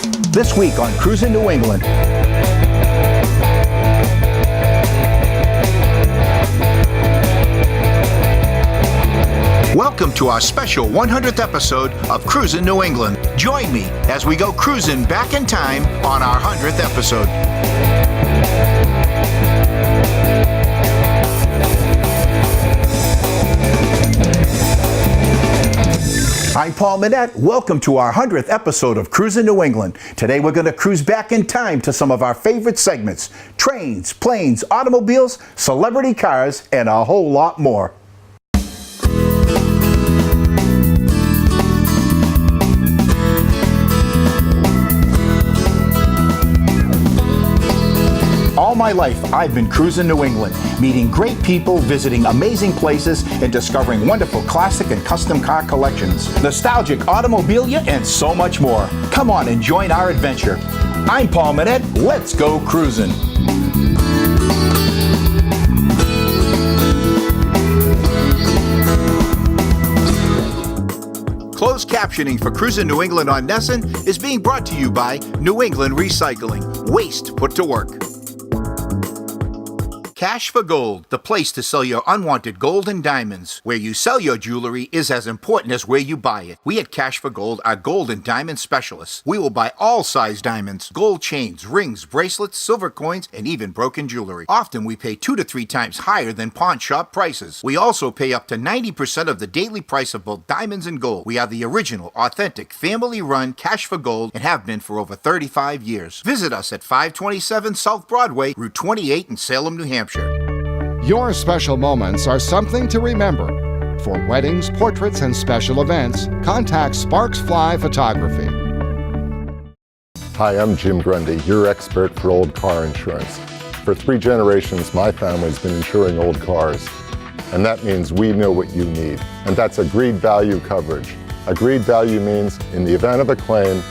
This week on Cruisin' New England. Welcome to our special 100th episode of Cruisin' New England. Join me as we go cruising back in time on our 100th episode. I'm Paul Minette. Welcome to our 100th episode of Cruisin' New England. Today we're going to cruise back in time to some of our favorite segments: trains, planes, automobiles, celebrity cars, and a whole lot more. All my life, I've been cruising New England, meeting great people, visiting amazing places, and discovering wonderful classic and custom car collections, nostalgic automobilia, and so much more. Come on and join our adventure. I'm Paul Minette. Let's go cruising. Closed captioning for Cruisin' New England on Nesson is being brought to you by New England Recycling. Waste put to work. Cash for Gold, the place to sell your unwanted gold and diamonds. Where you sell your jewelry is as important as where you buy it. We at Cash for Gold are gold and diamond specialists. We will buy all size diamonds, gold chains, rings, bracelets, silver coins, and even broken jewelry. Often we pay 2 to 3 times higher than pawn shop prices. We also pay up to 90% of the daily price of both diamonds and gold. We are the original, authentic, family-run Cash for Gold and have been for over 35 years. Visit us at 527 South Broadway, Route 28 in Salem, New Hampshire. Your special moments are something to remember. For weddings, portraits, and special events, contact Sparks Fly Photography. Hi, I'm Jim Grundy, your expert for old car insurance. For 3 generations, my family's been insuring old cars. And that means we know what you need. And that's agreed value coverage. Agreed value means in the event of a claim,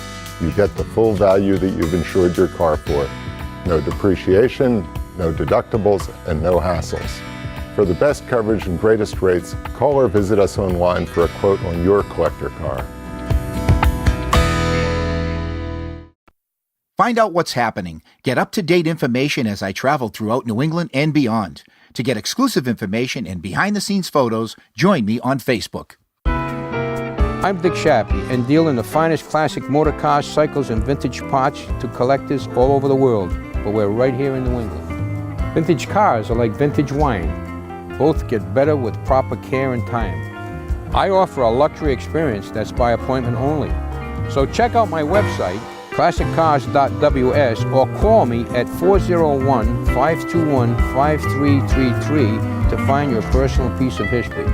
you get the full value that you've insured your car for. No depreciation, no deductibles, and no hassles. For the best coverage and greatest rates, call or visit us online for a quote on your collector car. Find out what's happening. Get up-to-date information as I travel throughout New England and beyond. To get exclusive information and behind-the-scenes photos, join me on Facebook. I'm Dick Shappy and deal in the finest classic motor cars, cycles, and vintage parts to collectors all over the world, but we're right here in New England. Vintage cars are like vintage wine. Both get better with proper care and time. I offer a luxury experience that's by appointment only. So check out my website, classiccars.ws, or call me at 401-521-5333 to find your personal piece of history.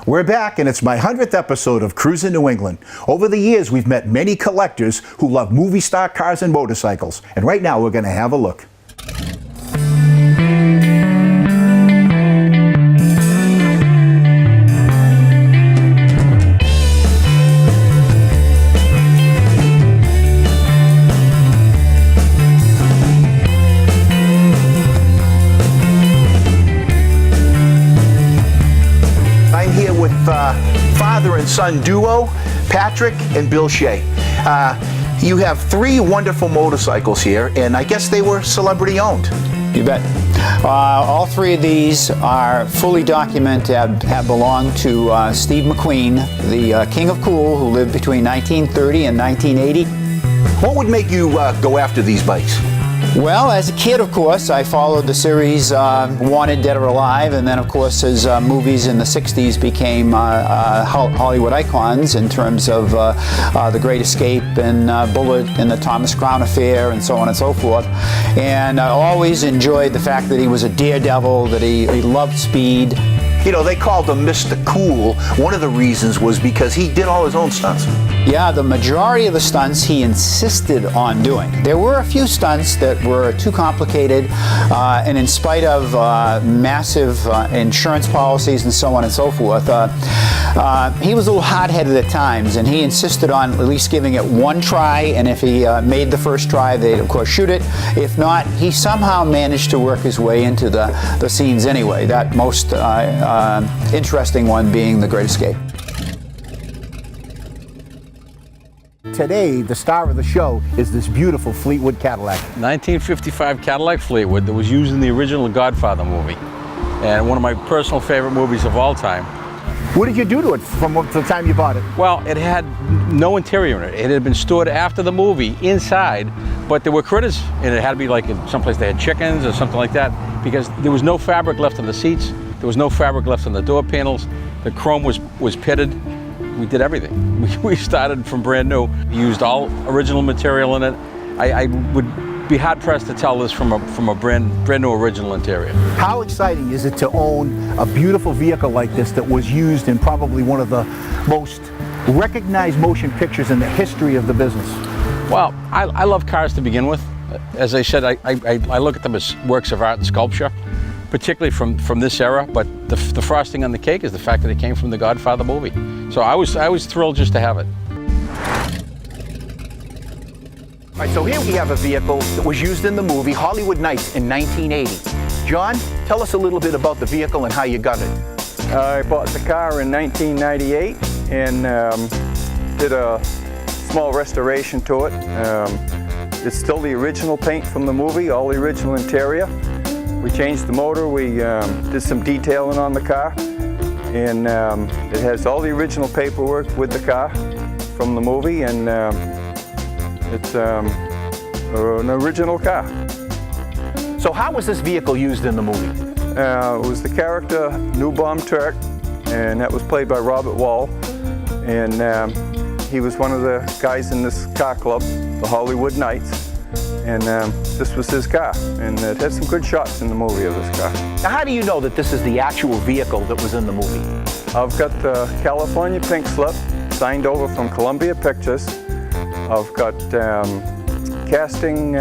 We're back, and it's my 100th episode of Cruisin' New England. Over the years, we've met many collectors who love movie star cars and motorcycles. And right now, we're going to have a look. Father and son duo, Patrick and Bill Shea. You have 3 wonderful motorcycles here, and I guess they were celebrity owned. You bet. All 3 of these are fully documented, have belonged to Steve Mcqueen, the king of cool, who lived between 1930 and 1980. What would make you go after these bikes? Well, as a kid, of course, I followed the series Wanted, Dead or Alive, and then, of course, as movies in the 60s became Hollywood icons in terms of The Great Escape and Bullitt and the Thomas Crown Affair and so on and so forth. And I always enjoyed the fact that he was a daredevil, that he loved speed. You know, they called him Mr. Cool. One of the reasons was because he did all his own stunts. Yeah, the majority of the stunts he insisted on doing. There were a few stunts that were too complicated, and in spite of massive insurance policies and so on and so forth, he was a little hot-headed at times, and he insisted on at least giving it one try, and if he made the first try, they'd of course shoot it. If not, he somehow managed to work his way into the scenes anyway, that most interesting one being The Great Escape. today, the star of the show is this beautiful Fleetwood Cadillac. 1955 Cadillac Fleetwood that was used in the original Godfather movie, and one of my personal favorite movies of all time. What did you do to it from the time you bought it? Well, it had no interior in it. It had been stored after the movie inside, but there were critters, and it had to be like in someplace they had chickens or something like that, because there was no fabric left on the seats, there was no fabric left on the door panels, the chrome was pitted. We did everything. We started from brand new. We used all original material in it. I would be hard pressed to tell this from a brand new original interior. How exciting is it to own a beautiful vehicle like this that was used in probably one of the most recognized motion pictures in the history of the business? Well, I love cars to begin with. As I said, I look at them as works of art and sculpture, particularly from this era, but the frosting on the cake is the fact that it came from the Godfather movie. So I was thrilled just to have it. All right, so here we have a vehicle that was used in the movie Hollywood Nights in 1980. John, tell us a little bit about the vehicle and how you got it. I bought the car in 1998 and did a small restoration to it. It's still the original paint from the movie, all the original interior. We changed the motor, we did some detailing on the car, and it has all the original paperwork with the car from the movie, and it's an original car. So how was this vehicle used in the movie? It was the character Newbomb Turk, and that was played by Robert Wall, and he was one of the guys in this car club, the Hollywood Nights, and this was his car, and it had some good shots in the movie of this car. Now how do you know that this is the actual vehicle that was in the movie? I've got the California pink slip signed over from Columbia Pictures. I've got casting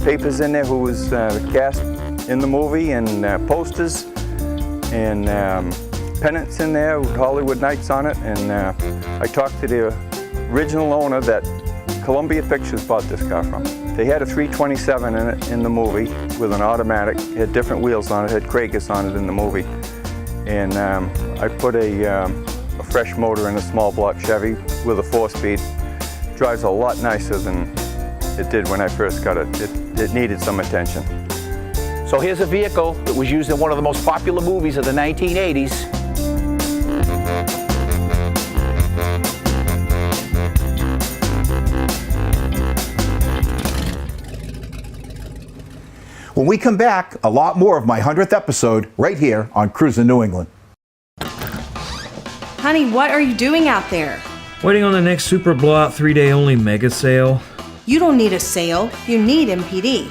papers in there who was cast in the movie, and posters and pennants in there with Hollywood Nights on it, and I talked to the original owner that Columbia Pictures bought this car from. They had a 327 in it in the movie with an automatic. It had different wheels on it, had Craigus on it in the movie, and I put a fresh motor in a small block Chevy with a 4-speed. Drives a lot nicer than it did when I first got it. It needed some attention. So here's a vehicle that was used in one of the most popular movies of the 1980s. When we come back, a lot more of my 100th episode right here on Cruisin' New England. Honey, what are you doing out there? Waiting on the next super blowout 3-day only mega sale. You don't need a sale, you need MPD.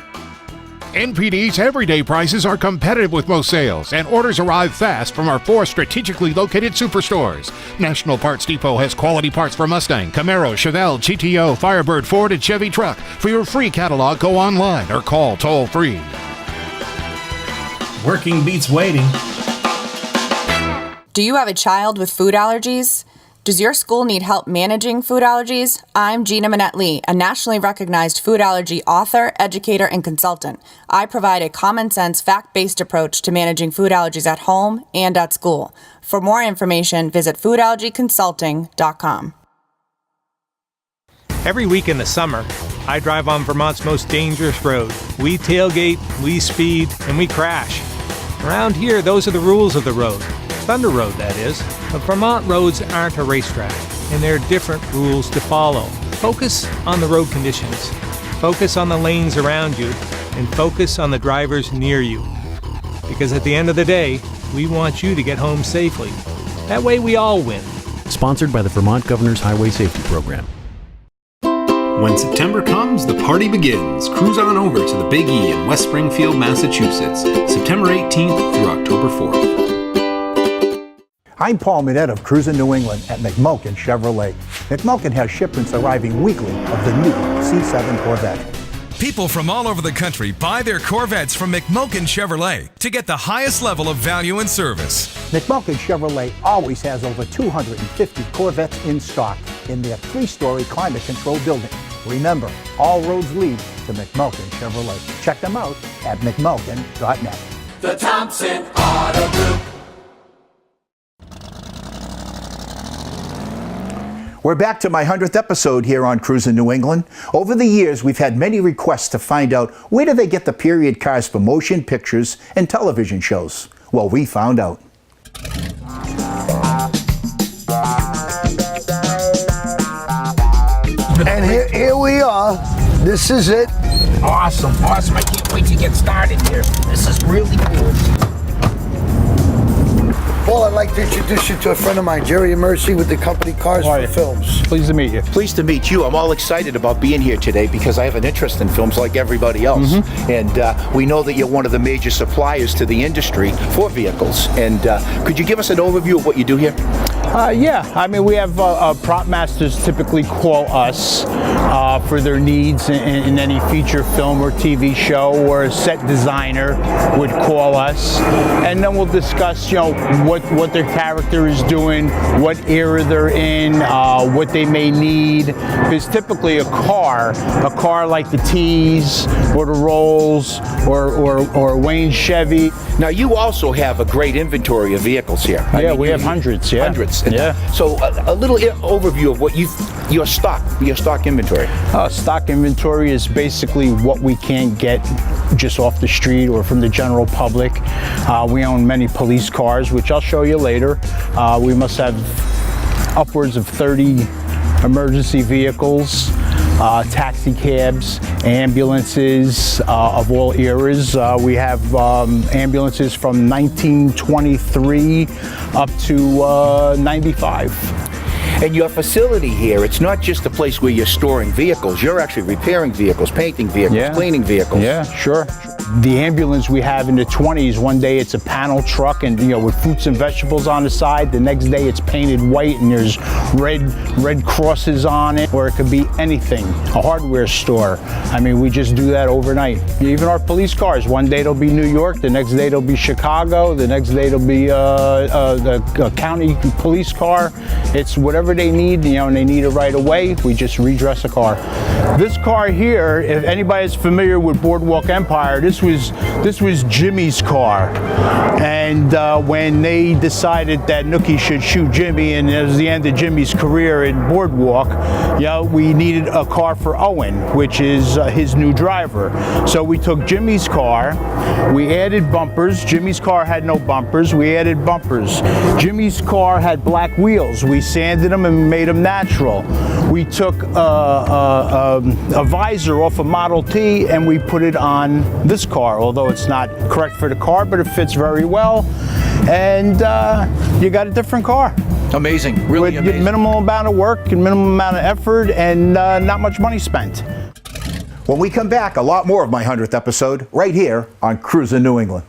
NPD's everyday prices are competitive with most sales, and orders arrive fast from our 4 strategically located superstores. National Parts Depot has quality parts for Mustang, Camaro, Chevelle, GTO, Firebird, Ford, and Chevy truck. For your free catalog, go online or call toll-free. Working beats waiting. Do you have a child with food allergies? Does your school need help managing food allergies? I'm Gina Minette-Lee, a nationally recognized food allergy author, educator, and consultant. I provide a common-sense, fact-based approach to managing food allergies at home and at school. For more information, visit foodallergyconsulting.com. Every week in the summer, I drive on Vermont's most dangerous road. We tailgate, we speed, and we crash. Around here, those are the rules of the road. Thunder Road, that is. But Vermont roads aren't a racetrack, and there are different rules to follow. Focus on the road conditions. Focus on the lanes around you, and focus on the drivers near you. Because at the end of the day, we want you to get home safely. That way we all win. Sponsored by the Vermont Governor's Highway Safety Program. When September comes, the party begins. Cruise on over to the Big E in West Springfield, Massachusetts, September 18th through October 4th. I'm Paul Minette of Cruisin' New England at Mcqueen Chevrolet. Mcqueen has shipments arriving weekly of the new C7 Corvette. People from all over the country buy their Corvettes from Mcqueen Chevrolet to get the highest level of value and service. Mcqueen Chevrolet always has over 250 Corvettes in stock in their 3-story climate-controlled building. Remember, all roads lead to Mcqueen Chevrolet. Check them out at mcqueen.net. The Thompson Auto Group. We're back to my 100th episode here on Cruisin' New England. Over the years, we've had many requests to find out where do they get the period cars for motion pictures and television shows. Well, we found out. And here we are. This is it. Awesome. I can't wait to get started here. This is really cool. Paul, I'd like to introduce you to a friend of mine, Jerry and Mercy with the company Cars for Films. Pleased to meet you. Pleased to meet you. I'm all excited about being here today because I have an interest in films like everybody else. And we know that you're one of the major suppliers to the industry for vehicles. And could you give us an overview of what you do here? Yeah, I mean, we have prop masters typically call us for their needs in any feature film or TV show, or a set designer would call us, and then we'll discuss, you know, what their character is doing, what era they're in, what they may need. Because typically a car like the T's or the Rolls or Wayne Chevy. Now you also have a great inventory of vehicles here. Yeah, we have hundreds. Yeah. Hundreds. Yeah. So a little overview of what your stock inventory. Stock inventory is basically what we can't get just off the street or from the general public. We own many police cars, which I'll show you later. We must have upwards of 30 emergency vehicles, taxi cabs, ambulances of all eras. We have ambulances from 1923 up to 95. And your facility here, it's not just a place where you're storing vehicles. You're actually repairing vehicles, painting vehicles, cleaning vehicles. Yeah, sure. The ambulance we have in the 20s, one day it's a panel truck and, you know, with fruits and vegetables on the side. The next day it's painted white and there's red crosses on it, or it could be anything, a hardware store. I mean, we just do that overnight. Even our police cars, one day it'll be New York, the next day it'll be Chicago, the next day it'll be a county police car. It's whatever they need, you know, and they need it right away, we just redress a car. This car here, if anybody's familiar with Boardwalk Empire, this was Jimmy's car, and when they decided that Nookie should shoot Jimmy, and it was the end of Jimmy's career in Boardwalk, you know, we needed a car for Owen, which is his new driver. So we took Jimmy's car, we added bumpers. Jimmy's car had no bumpers, we added bumpers. Jimmy's car had black wheels, we sanded them and made them natural. We took a visor off a Model T and we put it on this car, although it's not correct for the car, but it fits very well, and you got a different car. Amazing, really with amazing. Minimal amount of work and minimal amount of effort and not much money spent. When we come back, a lot more of my 100th episode right here on Cruisin' New England.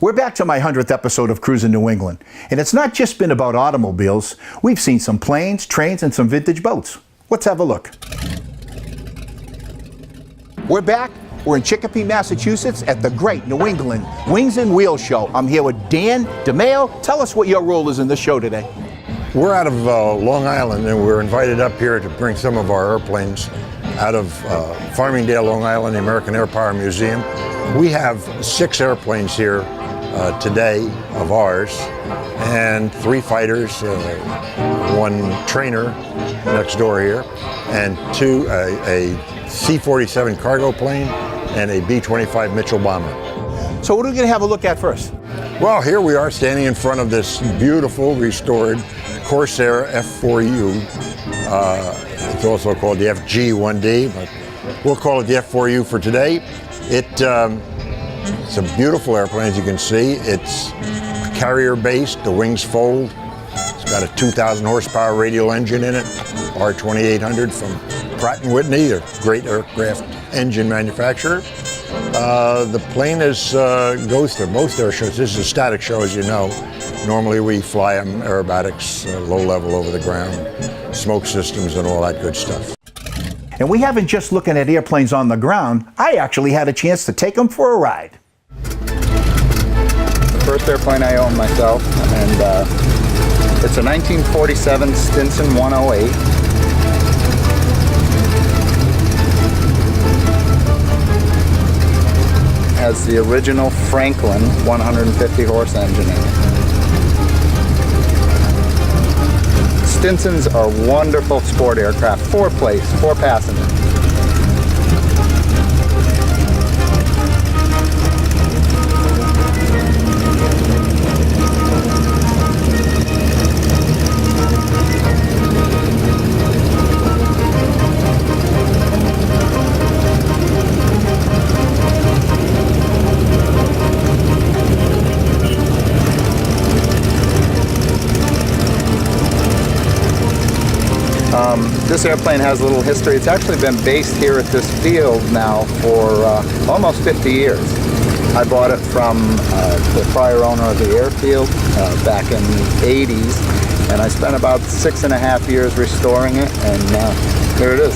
We're back to my 100th episode of Cruisin' New England. And it's not just been about automobiles. We've seen some planes, trains, and some vintage boats. Let's have a look. We're back We're in Chicopee, Massachusetts at the Great New England Wings and Wheels Show. I'm here with Dan DeMeo. Tell us what your role is in the show today. We're out of Long Island, and we're invited up here to bring some of our airplanes out of Farmingdale, Long Island, the American Air Power Museum. We have 6 airplanes here today of ours, and 3 fighters, 1 trainer next door here, and a C-47 cargo plane and a B-25 Mitchell bomber. So what are we going to have a look at first? Well, here we are standing in front of this beautiful restored Corsair F4U. It's also called the FG-1D, but we'll call it the F4U for today. It's a beautiful airplane, as you can see. It's carrier-based, the wings fold. It's got a 2,000 horsepower radial engine in it, R2800 from Pratt & Whitney, a great aircraft engine manufacturer. The plane goes to most air shows. This is a static show, as you know. Normally we fly them aerobatics, low level over the ground, smoke systems and all that good stuff. And we haven't just looking at airplanes on the ground. I actually had a chance to take them for a ride. The first airplane I own myself, and it's a 1947 Stinson 108. Has the original Franklin 150 horse engine in it. Stinsons are wonderful sport aircraft, 4-place, 4-passenger. This airplane has a little history. It's actually been based here at this field now for almost 50 years. I bought it from the prior owner of the airfield back in the 80s, and I spent about 6.5 years restoring it, and here it is.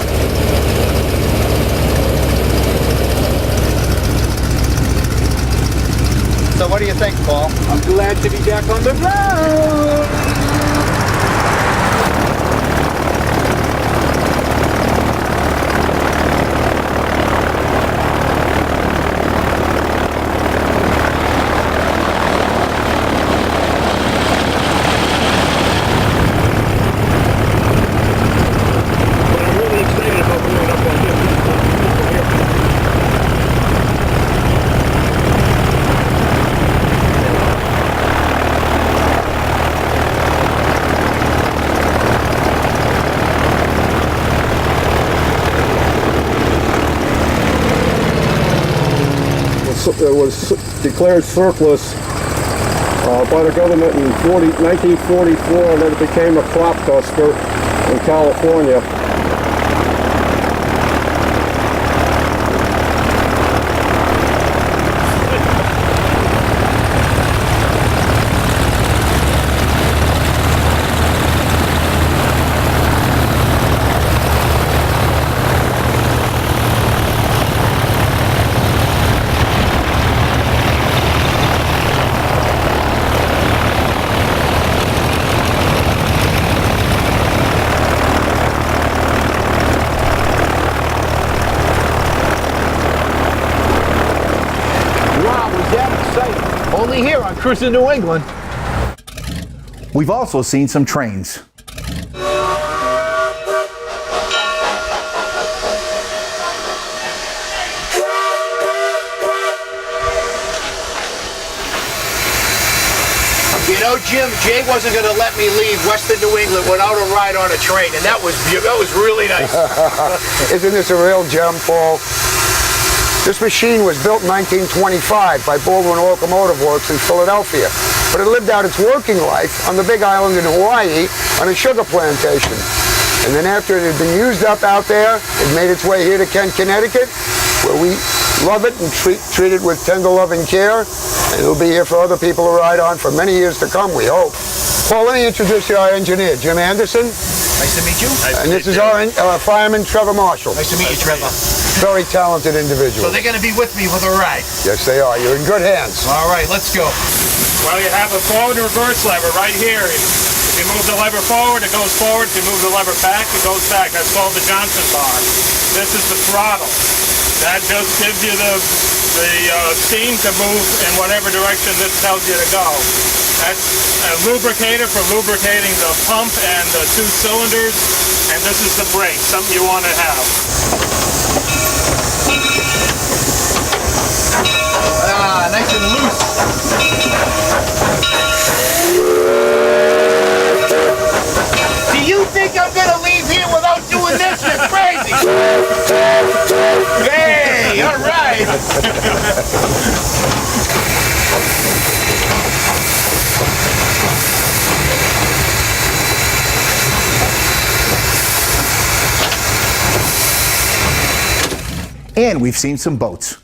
So what do you think, Paul? I'm glad to be back on the ground. It was declared surplus by the government in 1944, and then it became a crop duster in California. Only here on Cruisin' New England. We've also seen some trains. You know, Jim, Jay wasn't going to let me leave Western New England without a ride on a train, and that was really nice. Isn't this a real gem, Paul? This machine was built in 1925 by Baldwin Locomotive Works in Philadelphia, but it lived out its working life on the Big Island in Hawaii on a sugar plantation. And then after it had been used up out there, it made its way here to Kent, Connecticut, where we love it and treat it with tender loving care. And it'll be here for other people to ride on for many years to come, we hope. Paul, let me introduce you to our engineer, Jim Anderson. Nice to meet you. And this is our fireman, Trevor Marshall. Nice to meet you, Trevor. Very talented individuals. So they're going to be with me for the ride. Yes, they are. You're in good hands. All right, let's go. Well, you have a forward and reverse lever right here. If you move the lever forward, it goes forward. If you move the lever back, it goes back. That's called the Johnson bar. This is the throttle. That just gives you the steam to move in whatever direction this tells you to go. That's a lubricator for lubricating the pump and the two cylinders. And this is the brake, something you want to have. Ah, nice and loose. Do you think I'm gonna leave here without doing this? You're crazy. Hey, all right. And we've seen some boats.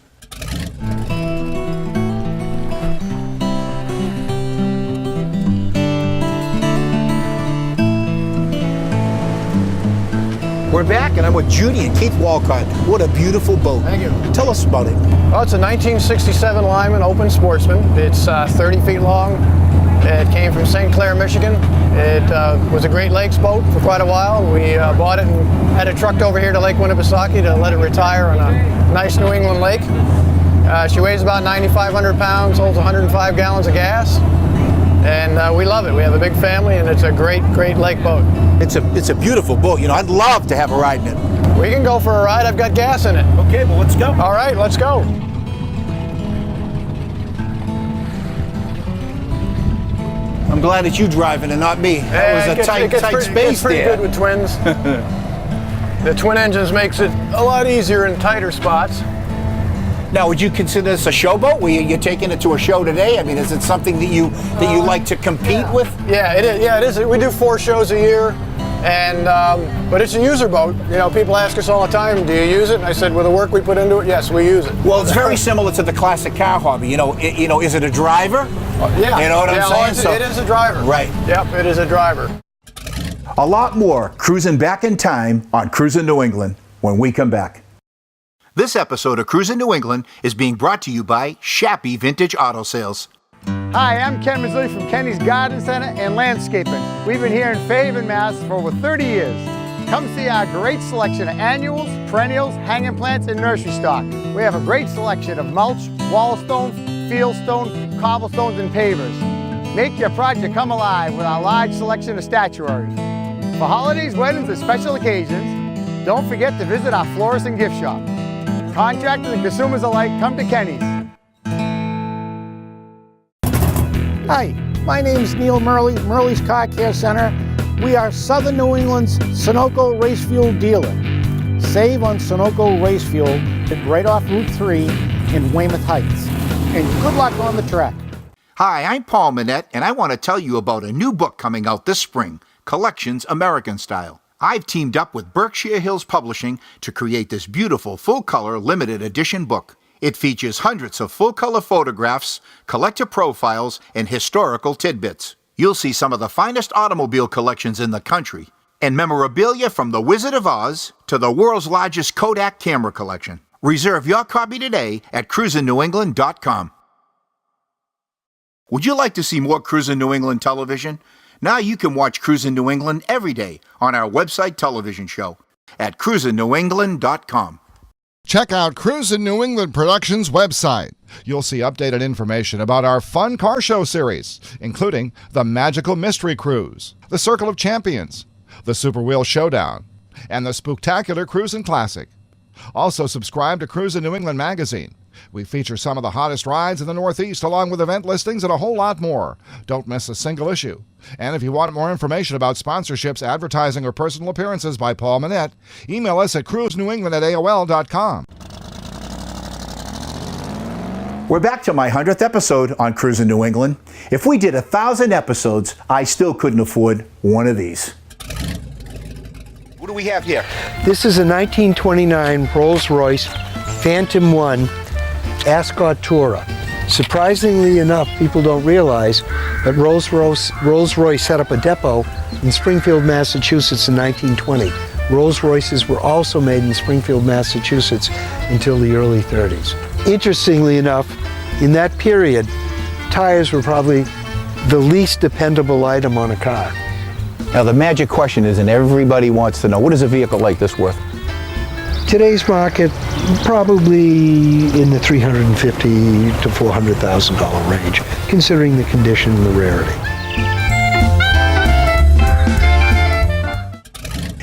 We're back, and I'm with Judy and Keith Walcott. What a beautiful boat. Thank you. Tell us about it. Well, it's a 1967 Lyman Open Sportsman. It's 30 feet long. It came from St. Clair, Michigan. It was a Great Lakes boat for quite a while. We bought it and had it trucked over here to Lake Winnipesaukee to let it retire on a nice New England lake. She weighs about 9,500 pounds, holds 105 gallons of gas. And we love it. We have a big family, and it's a great lake boat. It's a beautiful boat. You know, I'd love to have a ride in it. We can go for a ride. I've got gas in it. Okay, well, let's go. All right, let's go. I'm glad it's you driving and not me. That was a tight space there. It's pretty good with twins. The twin engines makes it a lot easier in tighter spots. Now, would you consider this a showboat? You're taking it to a show today? I mean, is it something that you like to compete with? Yeah, it is. Yeah, it is. We do 4 shows a year, and but it's a user boat. You know, people ask us all the time, "Do you use it?" And I said, "With the work we put into it, yes, we use it." Well, it's very similar to the classic car hobby. You know, is it a driver? Yeah. You know what I'm saying? It is a driver. Right. Yep, it is a driver. A lot more cruising back in time on Cruisin' New England when we come back. This episode of Cruisin' New England is being brought to you by Shappy Vintage Auto Sales. Hi, I'm Ken Mazzilli from Kenny's Garden Center and Landscaping. We've been here in Fairhaven, Mass. for over 30 years. Come see our great selection of annuals, perennials, hanging plants, and nursery stock. We have a great selection of mulch, wall stone, field stone, cobblestones, and pavers. Make your project come alive with our large selection of statuary. For holidays, weddings, and special occasions, don't forget to visit our florist and gift shop. Contractors and consumers alike, come to Kenny's. Hi, my name is Neil Murley, Murley's Car Care Center. We are Southern New England's Sunoco race fuel dealer. Save on Sunoco race fuel right off Route 3 in Weymouth Heights. And good luck on the track. Hi, I'm Paul Manette, and I want to tell you about a new book coming out this spring, Collections American Style. I've teamed up with Berkshire Hills Publishing to create this beautiful full-color limited edition book. It features hundreds of full-color photographs, collector profiles, and historical tidbits. You'll see some of the finest automobile collections in the country, and memorabilia from The Wizard of Oz to the world's largest Kodak camera collection. Reserve your copy today at cruisingNewEngland.com. Would you like to see more Cruisin' New England television? Now you can watch Cruisin' New England every day on our website television show at cruisingNewEngland.com. Check out Cruisin' New England Productions' website. You'll see updated information about our fun car show series, including the Magical Mystery Cruise, the Circle of Champions, the Super Wheel Showdown, and the Spooktacular Cruisin' Classic. Also subscribe to Cruisin' New England magazine. We feature some of the hottest rides in the Northeast along with event listings and a whole lot more. Don't miss a single issue. And if you want more information about sponsorships, advertising, or personal appearances by Paul Manette, email us at cruisenewengland@aol.com. We're back to my 100th episode on Cruisin' New England. If we did 1,000 episodes, I still couldn't afford one of these. What do we have here? This is a 1929 Rolls-Royce Phantom 1 Ascot Tourer. Surprisingly enough, people don't realize that Rolls-Royce set up a depot in Springfield, Massachusetts in 1920. Rolls-Royces were also made in Springfield, Massachusetts until the early 30s. Interestingly enough, in that period, tires were probably the least dependable item on a car. Now the magic question is, and everybody wants to know, what is a vehicle like this worth? Today's market, probably in the $350,000 to $400,000 range, considering the condition and the rarity.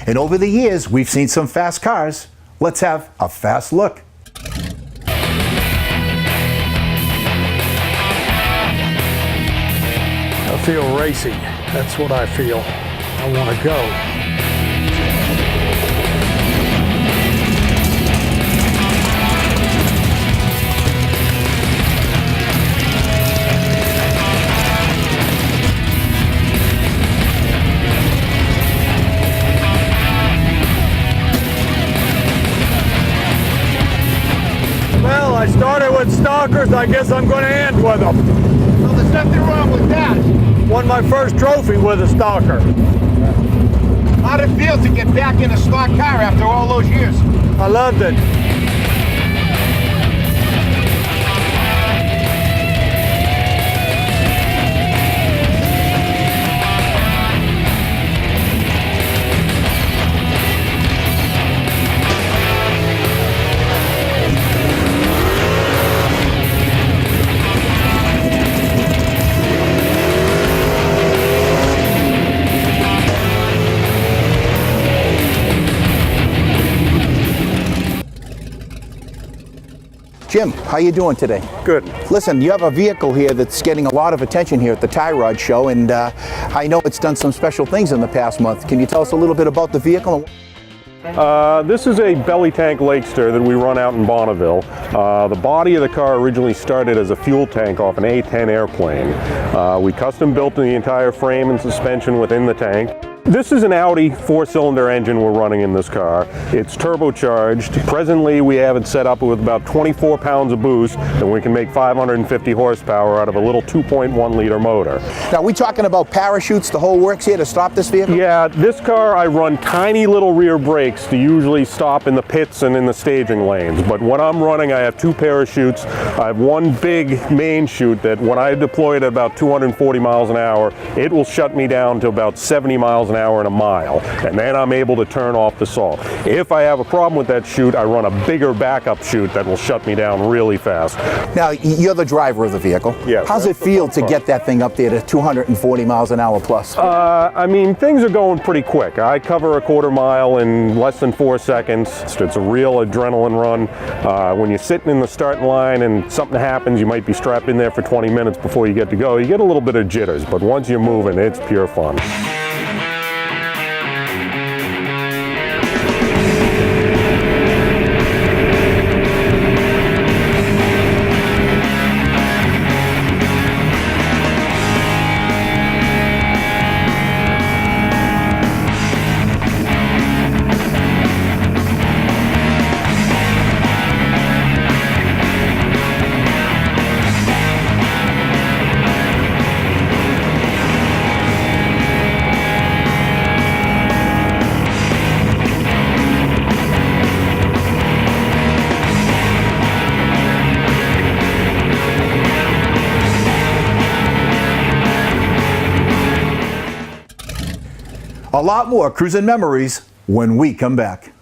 And over the years, we've seen some fast cars. Let's have a fast look. I feel racy. That's what I feel. I want to go. Well, I started with stalkers. I guess I'm going to end with them. Well, there's nothing wrong with that. Won my first trophy with a stalker. How'd it feel to get back in a stock car after all those years? I loved it. Jim, how you doing today? Good. Listen, you have a vehicle here that's getting a lot of attention here at the Tie Rod Show, and I know it's done some special things in the past month. Can you tell us a little bit about the vehicle? This is a belly tank Lakester that we run out in Bonneville. The body of the car originally started as a fuel tank off an A-10 airplane. We custom built the entire frame and suspension within the tank. This is an Audi 4-cylinder engine we're running in this car. It's turbocharged. Presently we have it set up with about 24 pounds of boost, and we can make 550 horsepower out of a little 2.1 liter motor. Now, are we talking about parachutes, the whole works here to stop this vehicle? Yeah, this car I run tiny little rear brakes to usually stop in the pits and in the staging lanes. But when I'm running, I have two parachutes. I have one big main chute that when I deploy it at about 240 miles an hour, it will shut me down to about 70 miles an hour in a mile, and then I'm able to turn off the salt. If I have a problem with that chute, I run a bigger backup chute that will shut me down really fast. Now, you're the driver of the vehicle. Yes. How's it feel to get that thing up there to 240 miles an hour plus? I mean, things are going pretty quick. I cover a quarter mile in less than 4 seconds. It's a real adrenaline run. When you're sitting in the starting line and something happens, you might be strapped in there for 20 minutes before you get to go. You get a little bit of jitters, but once you're moving, it's pure fun. A lot more Cruisin' memories when we come back.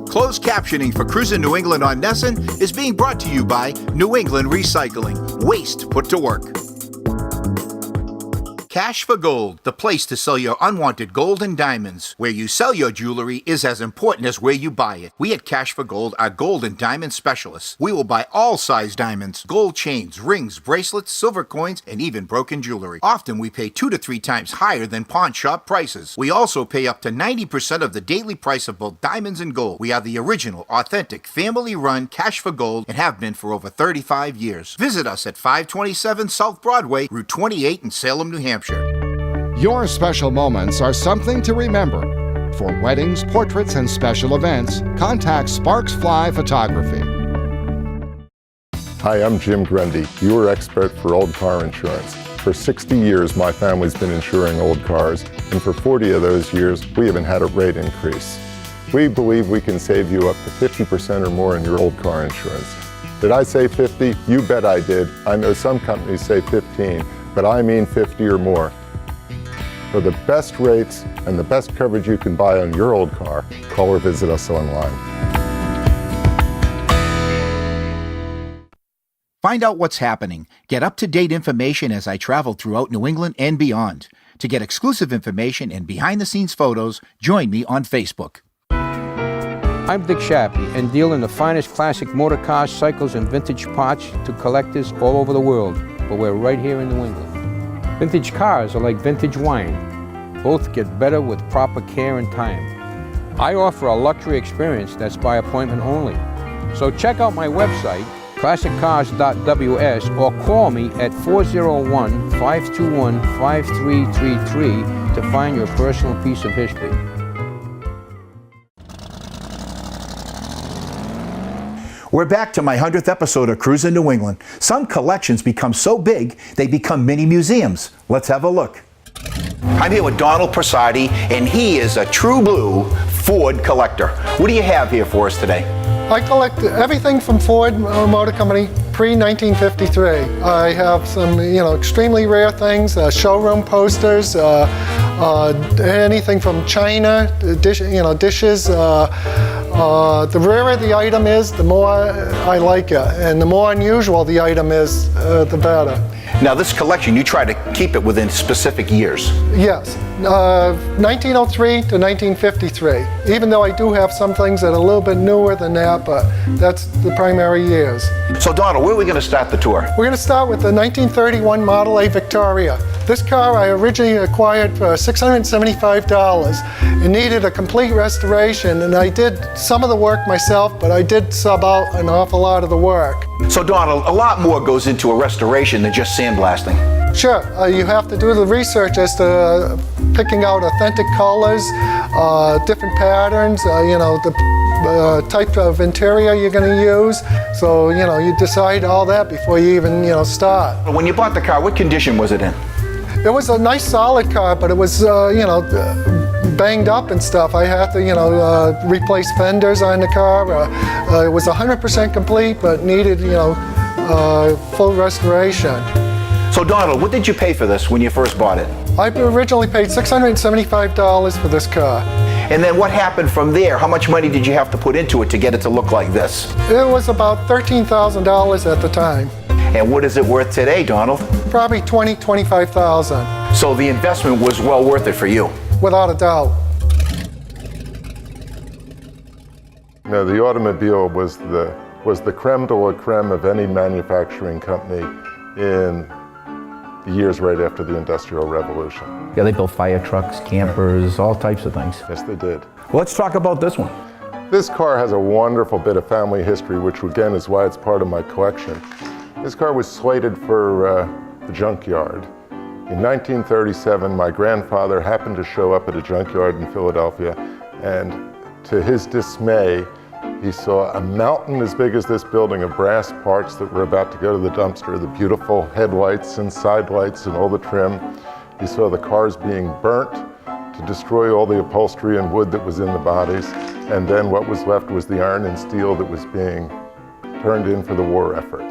Closed captioning for Cruisin' New England on Nesson is being brought to you by New England Recycling. Waste put to work. Cash for Gold, the place to sell your unwanted gold and diamonds. Where you sell your jewelry is as important as where you buy it. We at Cash for Gold are gold and diamond specialists. We will buy all size diamonds, gold chains, rings, bracelets, silver coins, and even broken jewelry. Often we pay 2 to 3 times higher than pawn shop prices. We also pay up to 90% of the daily price of both diamonds and gold. We are the original, authentic, family-run Cash for Gold and have been for over 35 years. Visit us at 527 South Broadway, Route 28 in Salem, New Hampshire. Your special moments are something to remember. For weddings, portraits, and special events, contact Sparks Fly Photography. Hi, I'm Jim Grundy, your expert for old car insurance. For 60 years, my family's been insuring old cars, and for 40 of those years, we haven't had a rate increase. We believe we can save you up to 50% or more in your old car insurance. Did I say 50? You bet I did. I know some companies say 15, but I mean 50 or more. For the best rates and the best coverage you can buy on your old car, call or visit us online. Find out what's happening. Get up-to-date information as I travel throughout New England and beyond. To get exclusive information and behind-the-scenes photos, join me on Facebook. I'm Dick Shappy and deal in the finest classic motor cars, cycles, and vintage parts to collectors all over the world, but we're right here in New England. Vintage cars are like vintage wine. Both get better with proper care and time. I offer a luxury experience that's by appointment only. So check out my website, classiccars.ws, or call me at 401-521-5333 to find your personal piece of history. We're back to my 100th episode of Cruisin' New England. Some collections become so big, they become mini museums. Let's have a look. I'm here with Donald Prasadi, and he is a true blue Ford collector. What do you have here for us today? I collect everything from Ford Motor Company pre-1953. I have some, extremely rare things, showroom posters, anything from China, dishes. The rarer the item is, the more I like it, and the more unusual the item is, the better. Now this collection, you try to keep it within specific years. Yes, 1903 to 1953. Even though I do have some things that are a little bit newer than that, but that's the primary years. So Donald, where are we going to start the tour? We're going to start with the 1931 Model A Victoria. This car I originally acquired for $675. It needed a complete restoration, and I did some of the work myself, but I did sub out an awful lot of the work. So Donald, a lot more goes into a restoration than just sandblasting. Sure, you have to do the research as to picking out authentic colors, different patterns, the type of interior you're going to use. So, you decide all that before you even, start. When you bought the car, what condition was it in? It was a nice solid car, but it was, banged up and stuff. I had to, replace fenders on the car. It was 100% complete, but needed, full restoration. So Donald, what did you pay for this when you first bought it? I originally paid $675 for this car. And then what happened from there? How much money did you have to put into it to get it to look like this? It was about $13,000 at the time. And what is it worth today, Donald? Probably $25,000. So the investment was well worth it for you? Without a doubt. Now, the automobile was the creme de la creme of any manufacturing company in the years right after the Industrial Revolution. Yeah, they built fire trucks, campers, all types of things. Yes, they did. Well, let's talk about this one. This car has a wonderful bit of family history, which again is why it's part of my collection. This car was slated for the junkyard. In 1937, my grandfather happened to show up at a junkyard in Philadelphia, and to his dismay, he saw a mountain as big as this building of brass parts that were about to go to the dumpster, the beautiful headlights and side lights and all the trim. He saw the cars being burnt to destroy all the upholstery and wood that was in the bodies, and then what was left was the iron and steel that was being turned in for the war effort.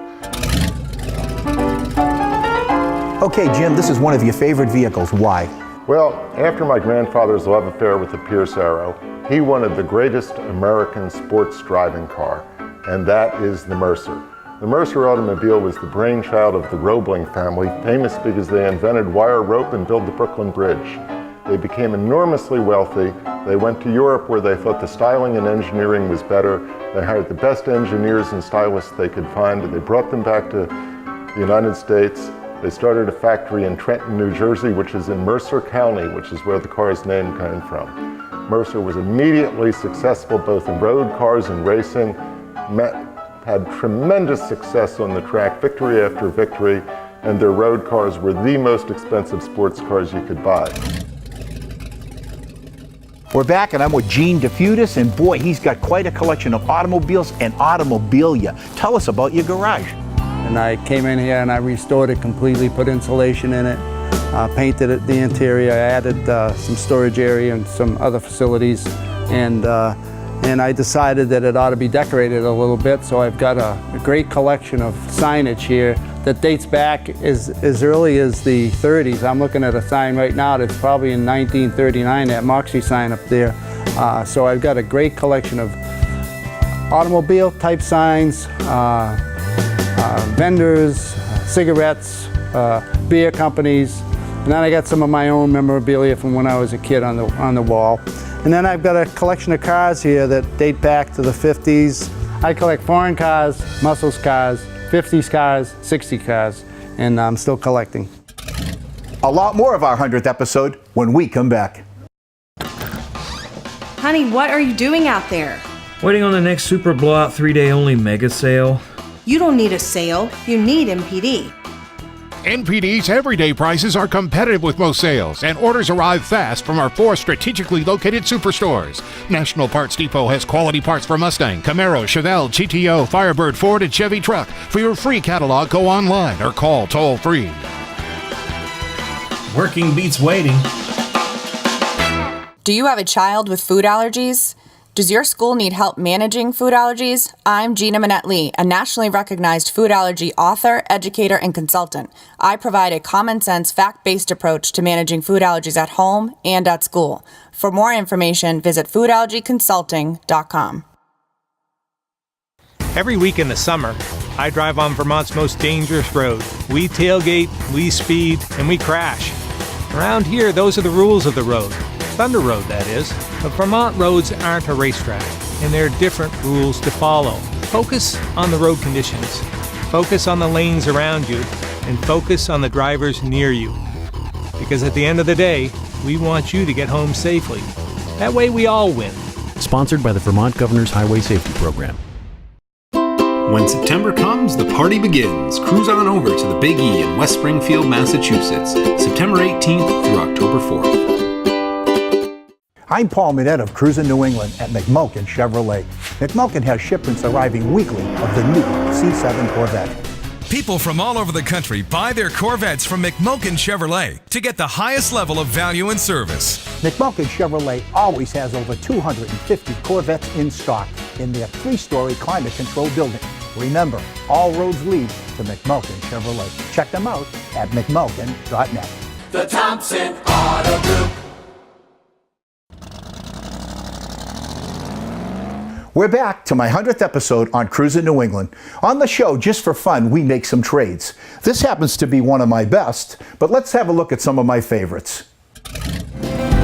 Okay, Jim, this is one of your favorite vehicles. Why? Well, after my grandfather's love affair with the Pierce Arrow, he wanted the greatest American sports driving car, and that is the Mercer. The Mercer Automobile was the brainchild of the Roebling family, famous because they invented wire rope and built the Brooklyn Bridge. They became enormously wealthy. They went to Europe where they thought the styling and engineering was better. They hired the best engineers and stylists they could find, and they brought them back to the United States. They started a factory in Trenton, New Jersey, which is in Mercer County, which is where the car's name came from. Mercer was immediately successful both in road cars and racing, had tremendous success on the track, victory after victory, and their road cars were the most expensive sports cars you could buy. We're back, and I'm with Gene DeFutis, and boy, he's got quite a collection of automobiles and automobilia. Tell us about your garage. And I came in here and I restored it completely, put insulation in it, painted it, the interior, I added some storage area and some other facilities, and I decided that it ought to be decorated a little bit, so I've got a great collection of signage here that dates back as early as the 30s. I'm looking at a sign right now that's probably in 1939, that Moxie sign up there. So I've got a great collection of automobile type signs, vendors, cigarettes, beer companies, and then I got some of my own memorabilia from when I was a kid on the wall. And then I've got a collection of cars here that date back to the 50s. I collect foreign cars, muscle cars, 50s cars, 60 cars, and I'm still collecting. A lot more of our 100th episode when we come back. Honey, what are you doing out there? Waiting on the next Super Blowout 3-day only mega sale. You don't need a sale, you need MPD. NPD's everyday prices are competitive with most sales, and orders arrive fast from our 4 strategically located superstores. National Parts Depot has quality parts for Mustang, Camaro, Chevelle, GTO, Firebird, Ford, and Chevy truck. For your free catalog, go online or call toll-free. Working beats waiting. Do you have a child with food allergies? Does your school need help managing food allergies? I'm Gina Minette-Lee, a nationally recognized food allergy author, educator, and consultant. I provide a common-sense, fact-based approach to managing food allergies at home and at school. For more information, visit foodallergyconsulting.com. Every week in the summer, I drive on Vermont's most dangerous road. We tailgate, we speed, and we crash. Around here, those are the rules of the road. Thunder Road, that is. But Vermont roads aren't a racetrack, and there are different rules to follow. Focus on the road conditions. Focus on the lanes around you, and focus on the drivers near you. Because at the end of the day, we want you to get home safely. That way we all win. Sponsored by the Vermont Governor's Highway Safety Program. When September comes, the party begins. Cruise on over to the Biggie in West Springfield, Massachusetts, September 18th through October 4th. I'm Paul Minette of Cruisin New England at Mcqueen Chevrolet. Mcqueen has shipments arriving weekly of the new C7 Corvette. People from all over the country buy their Corvettes from Mcqueen Chevrolet to get the highest level of value and service. Mcqueen Chevrolet always has over 250 Corvettes in stock in their 3-story climate-controlled building. Remember, all roads lead to Mcqueen Chevrolet. Check them out at mcqueen.net. The Thompson Auto Group. We're back to my 100th episode on Cruisin New England. On the show, just for fun, we make some trades. This happens to be one of my best, but let's have a look at some of my favorites.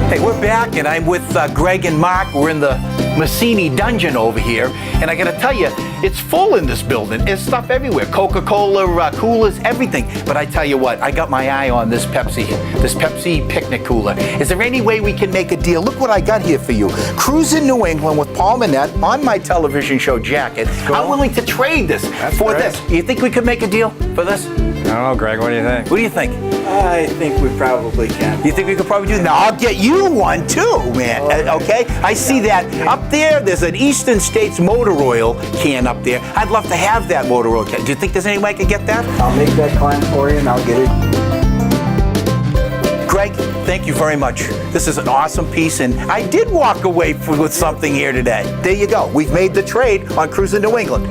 Hey, we're back, and I'm with Greg and Mark. We're in the Massini dungeon over here, and I gotta tell you, it's full in this building. There's stuff everywhere, Coca-Cola, coolers, everything. But I tell you what, I got my eye on this Pepsi picnic cooler. Is there any way we can make a deal? Look what I got here for you. Cruisin New England with Paul Minette on my television show jacket. Cool. I'm willing to trade this for this. You think we could make a deal for this? I don't know, Greg, what do you think? What do you think? I think we probably can. You think we could probably do that? Now, I'll get you one too, man, okay? I see that up there, there's an Eastern States Motor Oil can up there. I'd love to have that motor oil can. Do you think there's any way I could get that? I'll make that climb for you and I'll get it. Greg, thank you very much. This is an awesome piece, and I did walk away with something here today. There you go. We've made the trade on Cruisin New England.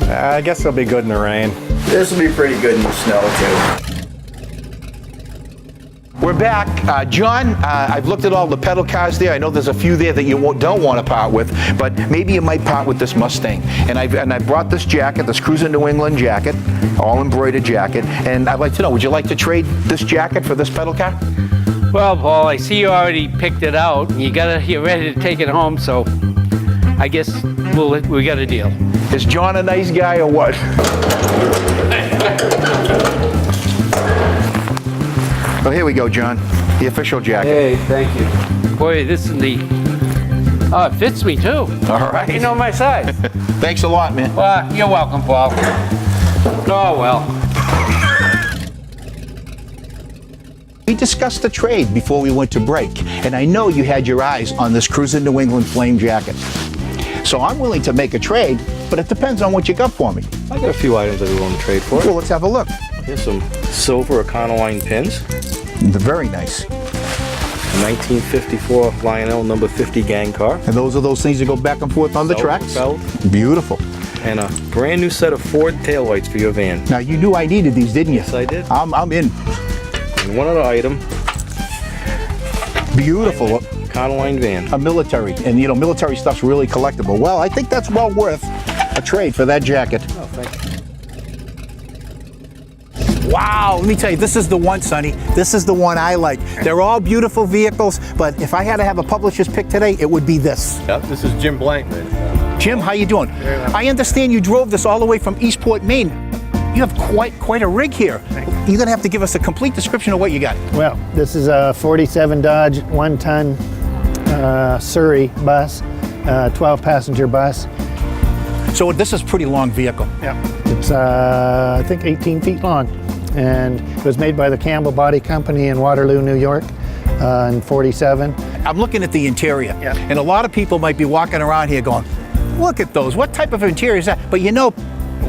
I guess it'll be good in the rain. This will be pretty good in the snow, too. We're back. John, I've looked at all the pedal cars there. I know there's a few there that you don't want to part with, but maybe you might part with this Mustang. And I brought this jacket, this Cruisin New England jacket, all embroidered jacket, and I'd like to know, would you like to trade this jacket for this pedal car? Well, Paul, I see you already picked it out. You gotta get ready to take it home, so I guess we got a deal. Is John a nice guy or what? Oh, here we go, John. The official jacket. Hey, thank you. Boy, this is the... Oh, it fits me, too. All right. You know my size. Thanks a lot, man. Well, you're welcome, Paul. Oh, well. We discussed the trade before we went to break, and I know you had your eyes on this Cruisin New England flame jacket. So I'm willing to make a trade, but it depends on what you got for me. I got a few items that we want to trade for. Well, let's have a look. Here's some silver Econoline pins. They're very nice. A 1954 Lionel number 50 gang car. And those are those things that go back and forth on the tracks? Beautiful. And a brand new set of Ford taillights for your van. Now, you knew I needed these, didn't you? Yes, I did. I'm in. And one other item. Beautiful. Econoline van. A military. And, you know, military stuff's really collectible. Well, I think that's well worth a trade for that jacket. Oh, thank you. Wow, let me tell you, this is the one, Sonny. This is the one I like. They're all beautiful vehicles, but if I had to have a publisher's pick today, it would be this. Yep, this is Jim Blankman. Jim, how you doing? Very well. I understand you drove this all the way from Eastport, Maine. You have quite a rig here. You're gonna have to give us a complete description of what you got. Well, this is a 47 Dodge 1-ton Surrey bus, 12-passenger bus. So this is a pretty long vehicle. Yeah. It's, I think, 18 feet long. And it was made by the Campbell Body Company in Waterloo, New York in 47. I'm looking at the interior, and a lot of people might be walking around here going, look at those, what type of interior is that? But you know,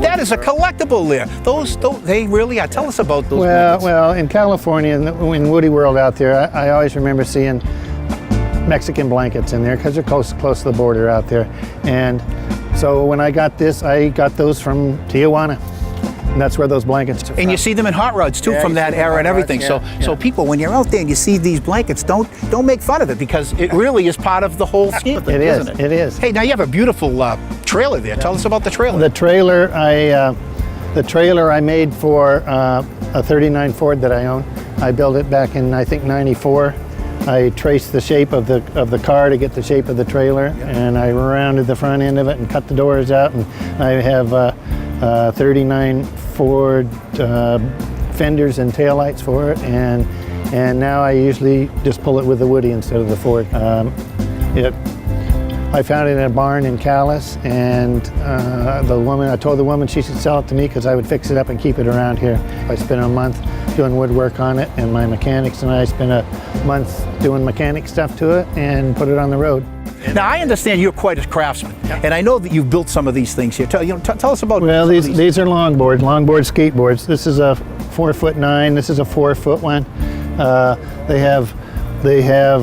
that is a collectible there. Those they really are. Tell us about those. Well, in California, in Woody World out there, I always remember seeing Mexican blankets in there because they're close to the border out there. And so when I got this, I got those from Tijuana. And that's where those blankets are from. And you see them in hot rods too, from that era and everything. So people, when you're out there and you see these blankets, don't make fun of it, because it really is part of the whole scheme. It is. It is. Hey, now you have a beautiful trailer there. Tell us about the trailer. The trailer I made for a 39 Ford that I own. I built it back in, I think, '94. I traced the shape of the car to get the shape of the trailer, and I rounded the front end of it and cut the doors out, and I have 39 Ford fenders and taillights for it, and now I usually just pull it with the Woody instead of the Ford. I found it in a barn in Calais, and I told the woman she should sell it to me because I would fix it up and keep it around here. I spent a month doing woodwork on it, and my mechanics and I spent a month doing mechanic stuff to it and put it on the road. Now, I understand you're quite a craftsman, and I know that you've built some of these things here. Tell us about. Well, these are longboard skateboards. This is a 4'9". This is a 4-foot one. They have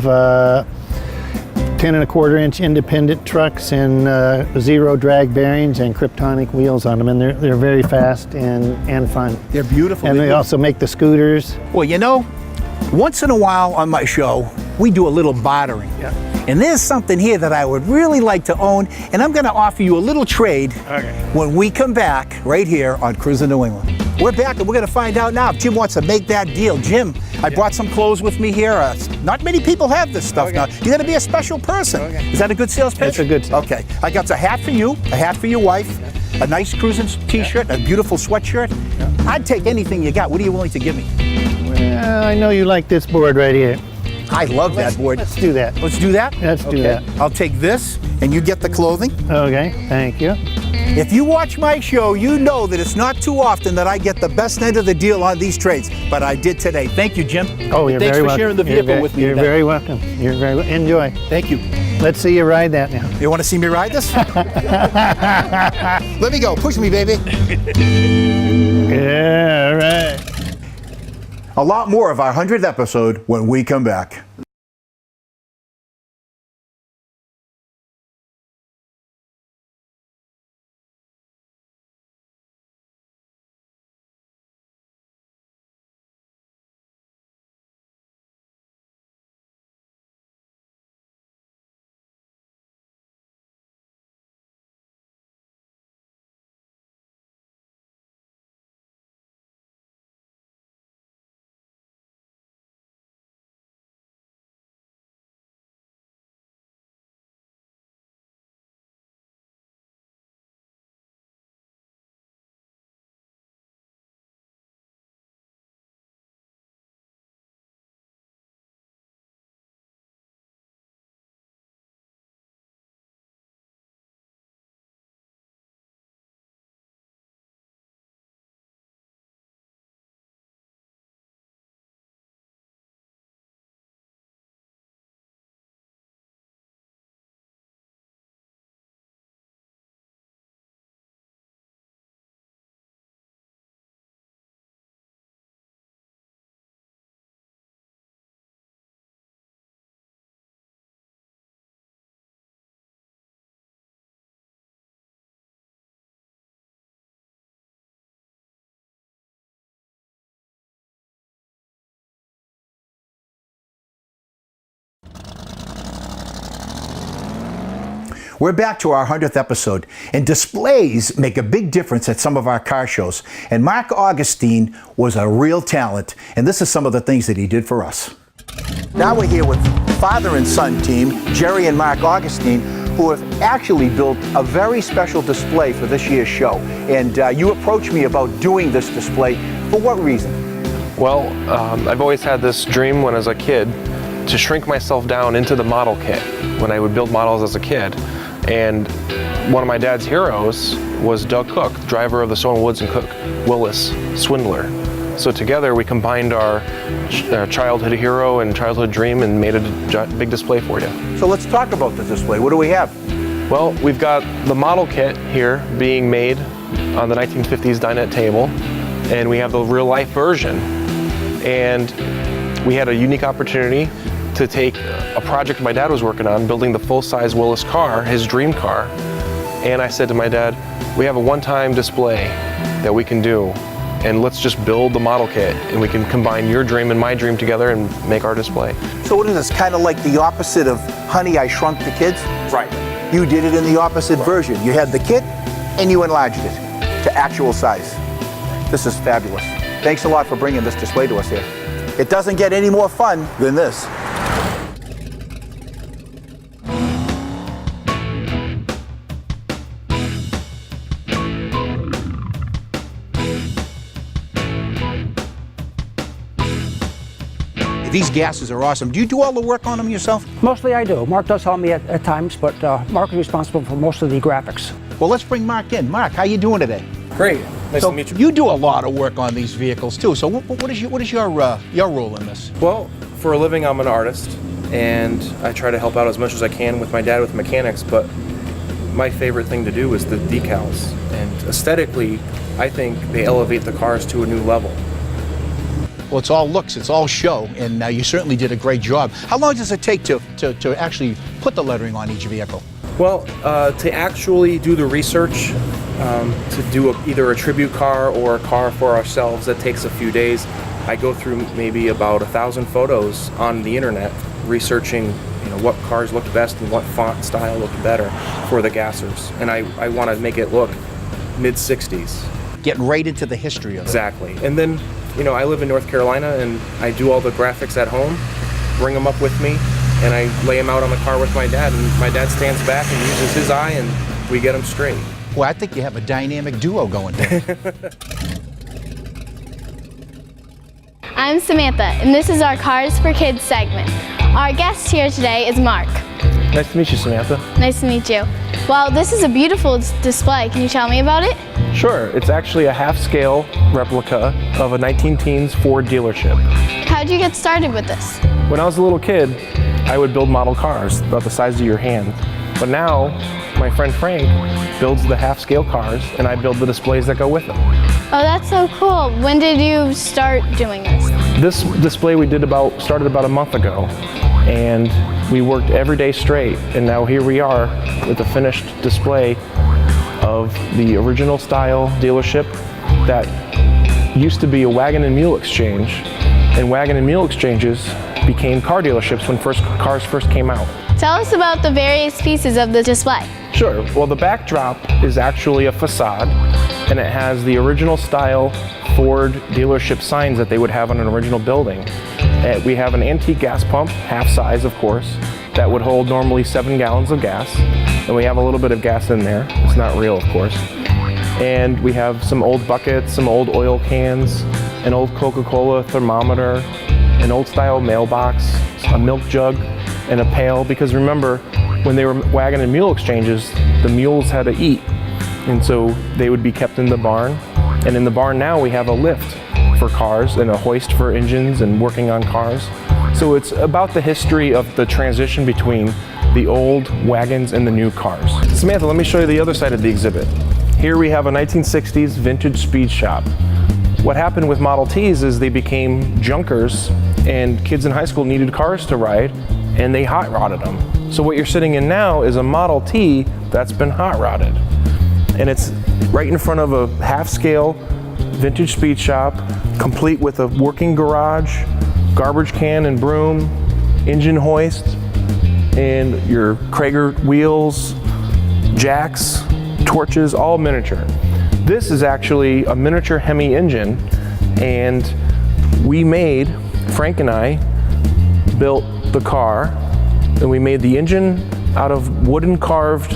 10.25-inch independent trucks and zero drag bearings and Kryptonic wheels on them, and they're very fast and fun. They're beautiful. And they also make the scooters. Well, you know, once in a while on my show, we do a little bartering. Yeah. And there's something here that I would really like to own, and I'm going to offer you a little trade when we come back right here on Cruisin' New England. We're back, and we're going to find out now if Jim wants to make that deal. Jim, I brought some clothes with me here. Not many people have this stuff now. You're going to be a special person. Is that a good sales pitch? It's a good sales. Okay. I got a hat for you, a hat for your wife, a nice Cruisin' t-shirt, a beautiful sweatshirt. I'd take anything you got. What are you willing to give me? Well, I know you like this board right here. I love that board. Let's do that. Let's do that? Let's do that. I'll take this, and you get the clothing. Okay, thank you. If you watch my show, you know that it's not too often that I get the best end of the deal on these trades, but I did today. Thank you, Jim. Oh, you're Thanks very for welcome. sharing the vehicle with me You're today. very welcome. You're very welcome. Enjoy. Thank you. Let's see you ride that now. You want to see me ride this? Let me go. Push me, baby. Yeah, all right. A lot more of our 100th episode when we come back. We're back to our 100th episode, and displays make a big difference at some of our car shows. And Mark Augustine was a real talent, and this is some of the things that he did for us. Now we're here with father and son team, Jerry and Mark Augustine, who have actually built a very special display for this year's show. And you approached me about doing this display. For what reason? Well, I've always had this dream when I was a kid to shrink myself down into the model kit when I would build models as a kid. And one of my dad's heroes was Doug Cook, driver of the Stone Woods and Cook Willis Swindler. So together we combined our childhood hero and childhood dream and made a big display for you. So let's talk about the display. What do we have? Well, we've got the model kit here being made on the 1950s dinette table, and we have the real life version. And we had a unique opportunity to take a project my dad was working on, building the full-size Willis car, his dream car. And I said to my dad, we have a one-time display that we can do, and let's just build the model kit, and we can combine your dream and my dream together and make our display. So what is this, kind of like the opposite of Honey, I Shrunk the Kids? Right. You did it in the opposite version. You had the kit, and you enlarged it to actual size. This is fabulous. Thanks a lot for bringing this display to us here. It doesn't get any more fun than this. These gases are awesome. Do you do all the work on them yourself? Mostly I do. Mark does help me at times, but Mark is responsible for most of the graphics. Well, let's bring Mark in. Mark, how you doing today? Great. Nice to meet you. You do a lot of work on these vehicles too. So what is your role in this? Well, for a living, I'm an artist, and I try to help out as much as I can with my dad with mechanics, but my favorite thing to do is the decals. And aesthetically, I think they elevate the cars to a new level. Well, it's all looks, it's all show, and you certainly did a great job. How long does it take to actually put the lettering on each vehicle? Well, to actually do the research, to do either a tribute car or a car for ourselves, that takes a few days. I go through maybe about 1,000 photos on the internet, researching what cars looked best and what font style looked better for the gassers. And I want to make it look mid-60s. Getting right into the history of it. Exactly. And then, I live in North Carolina, and I do all the graphics at home, bring them up with me, and I lay them out on the car with my dad, and my dad stands back and uses his eye, and we get them straight. Well, I think you have a dynamic duo going there. I'm Samantha, and this is our Cars for Kids segment. Our guest here today is Mark. Nice to meet you, Samantha. Nice to meet you. Well, this is a beautiful display. Can you tell me about it? Sure. It's actually a half-scale replica of a 19-teens Ford dealership. How did you get started with this? When I was a little kid, I would build model cars about the size of your hand. But now, my friend Frank builds the half-scale cars, and I build the displays that go with them. Oh, that's so cool. When did you start doing this? This display we started about a month ago, and we worked every day straight, and now here we are with a finished display of the original style dealership that used to be a wagon and mule exchange, and wagon and mule exchanges became car dealerships when cars first came out. Tell us about the various pieces of the display. Sure. Well, the backdrop is actually a facade, and it has the original style Ford dealership signs that they would have on an original building. We have an antique gas pump, half size of course, that would hold normally 7 gallons of gas, and we have a little bit of gas in there. It's not real, of course. And we have some old buckets, some old oil cans, an old Coca-Cola thermometer, an old style mailbox, a milk jug, and a pail, because remember, when they were wagon and mule exchanges, the mules had to eat, and so they would be kept in the barn. And in the barn now we have a lift for cars and a hoist for engines and working on cars. So it's about the history of the transition between the old wagons and the new cars. Samantha, let me show you the other side of the exhibit. Here we have a 1960s vintage speed shop. What happened with Model Ts is they became junkers, and kids in high school needed cars to ride, and they hot rodded them. So what you're sitting in now is a Model T that's been hot rodded. And it's right in front of a half-scale vintage speed shop, complete with a working garage, garbage can and broom, engine hoist, and your Krager wheels, jacks, torches, all miniature. This is actually a miniature Hemi engine, and Frank and I built the car, and we made the engine out of wooden carved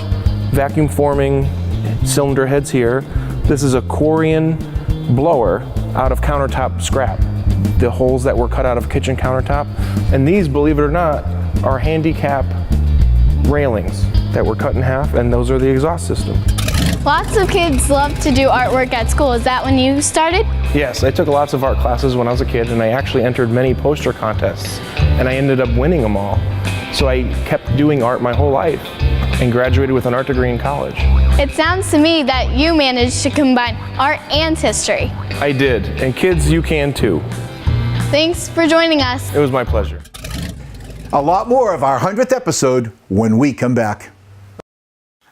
vacuum forming cylinder heads here. This is a Corian blower out of countertop scrap, the holes that were cut out of kitchen countertop. And these, believe it or not, are handicap railings that were cut in half, and those are the exhaust system. Lots of kids love to do artwork at school. Is that when you started? Yes, I took lots of art classes when I was a kid, and I actually entered many poster contests, and I ended up winning them all. So I kept doing art my whole life and graduated with an art degree in college. It sounds to me that you managed to combine art and history. I did, and kids, you can too. Thanks for joining us. It was my pleasure. A lot more of our 100th episode when we come back.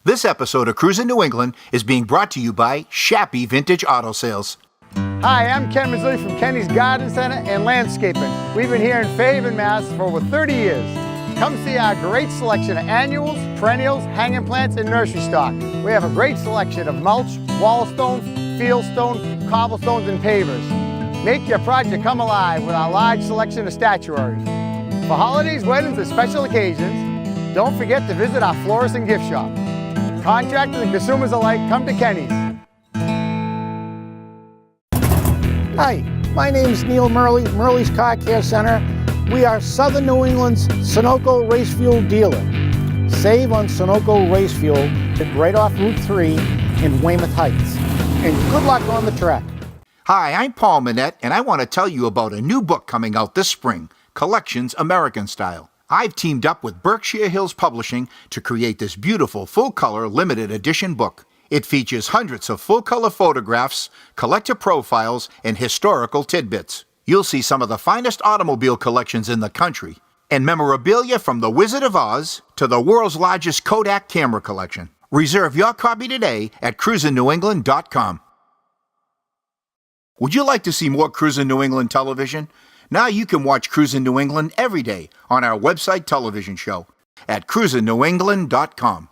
This episode of Cruisin' New England is being brought to you by Shappy Vintage Auto Sales. Hi, I'm Ken Mazzilli from Kenny's Garden Center and Landscaping. We've been here in Fairhaven, Mass. for over 30 years. Come see our great selection of annuals, perennials, hanging plants, and nursery stock. We have a great selection of mulch, wall stone, field stone, cobblestones, and pavers. Make your project come alive with our large selection of statuary. For holidays, weddings, and special occasions, don't forget to visit our florist and gift shop. Contractors and consumers alike, come to Kenny's. Hi, my name is Neil Murley, Murley's Car Care Center. We are Southern New England's Sunoco race fuel dealer. Save on Sunoco race fuel right off Route 3 in Weymouth Heights. And good luck on the track. Hi, I'm Paul Manette, and I want to tell you about a new book coming out this spring, Collections American Style. I've teamed up with Berkshire Hills Publishing to create this beautiful full-color limited edition book. It features hundreds of full-color photographs, collector profiles, and historical tidbits. You'll see some of the finest automobile collections in the country, and memorabilia from The Wizard of Oz to the world's largest Kodak camera collection. Reserve your copy today at cruisennewengland.com. Would you like to see more Cruisin' New England television? Now you can watch Cruisin' New England every day on our website television show at cruisennewengland.com.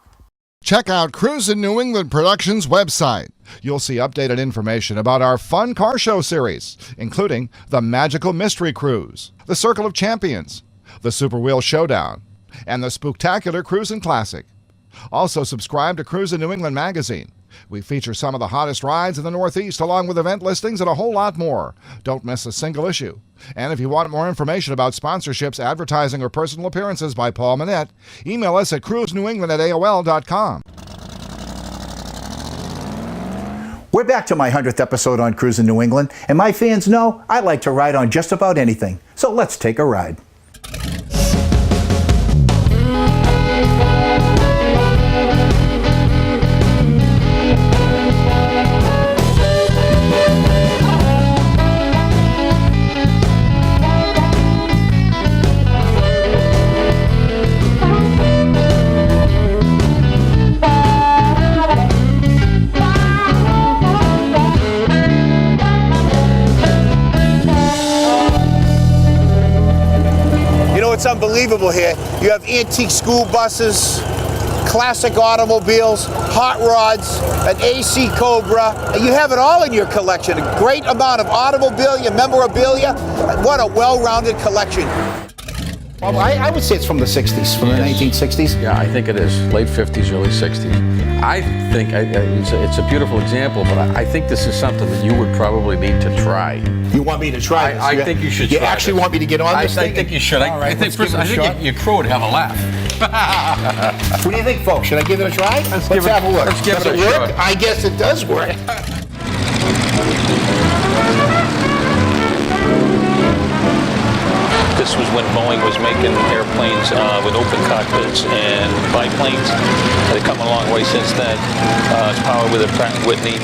Check out Cruisin' New England Productions website. You'll see updated information about our fun car show series, including the Magical Mystery Cruise, the Circle of Champions, the Super Wheel Showdown, and the Spooktacular Cruisin' Classic. Also subscribe to Cruisin' New England magazine. We feature some of the hottest rides in the Northeast along with event listings and a whole lot more. Don't miss a single issue. And if you want more information about sponsorships, advertising, or personal appearances by Paul Manette, email us at cruisenewengland@aol.com. We're back to my 100th episode on Cruisin' New England, and my fans know I like to ride on just about anything. So let's take a ride. It's unbelievable here. You have antique school buses, classic automobiles, hot rods, an AC Cobra. You have it all in your collection. A great amount of automobilia, memorabilia. What a well-rounded collection. Well, I would say it's from the 60s, from the 1960s. Yeah, I think it is. Late 50s, early 60s. I think it's a beautiful example, but I think this is something that you would probably need to try. You want me to try this? I think you should try You actually this. want me to get on this thing? I think you should. All right, I think your crew would have a laugh. What do you think, folks? Should I give it a try? Let's have a look. Let's give Does it a work? shot. I guess it does work. This was when Boeing was making airplanes with open cockpits and biplanes. They've come a long way since then. It's powered with a Pratt & Whitney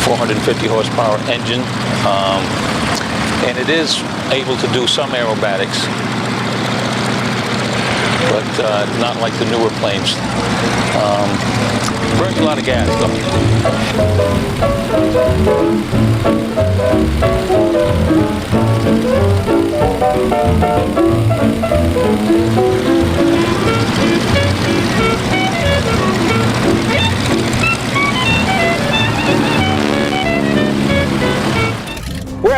450 horsepower engine. And it is able to do some aerobatics, but not like the newer planes. Burns a lot of gas,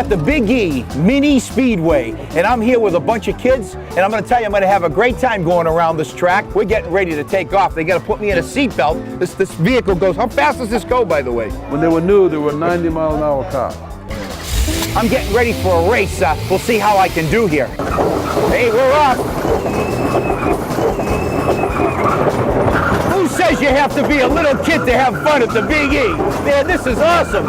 at the Biggie Mini Speedway, and I'm here with a bunch of kids, and I'm going to tell you, I'm going to have a great time going around this track. We're getting ready to take off. They got to put me in a seatbelt. This vehicle goes, how fast does this go, by the way? When they were new, they were 90-mile-an-hour cars. I'm getting ready for a race. We'll see how I can do here. Hey, we're off. Who says you have to be a little kid to have fun at the Big E? Man, this is awesome.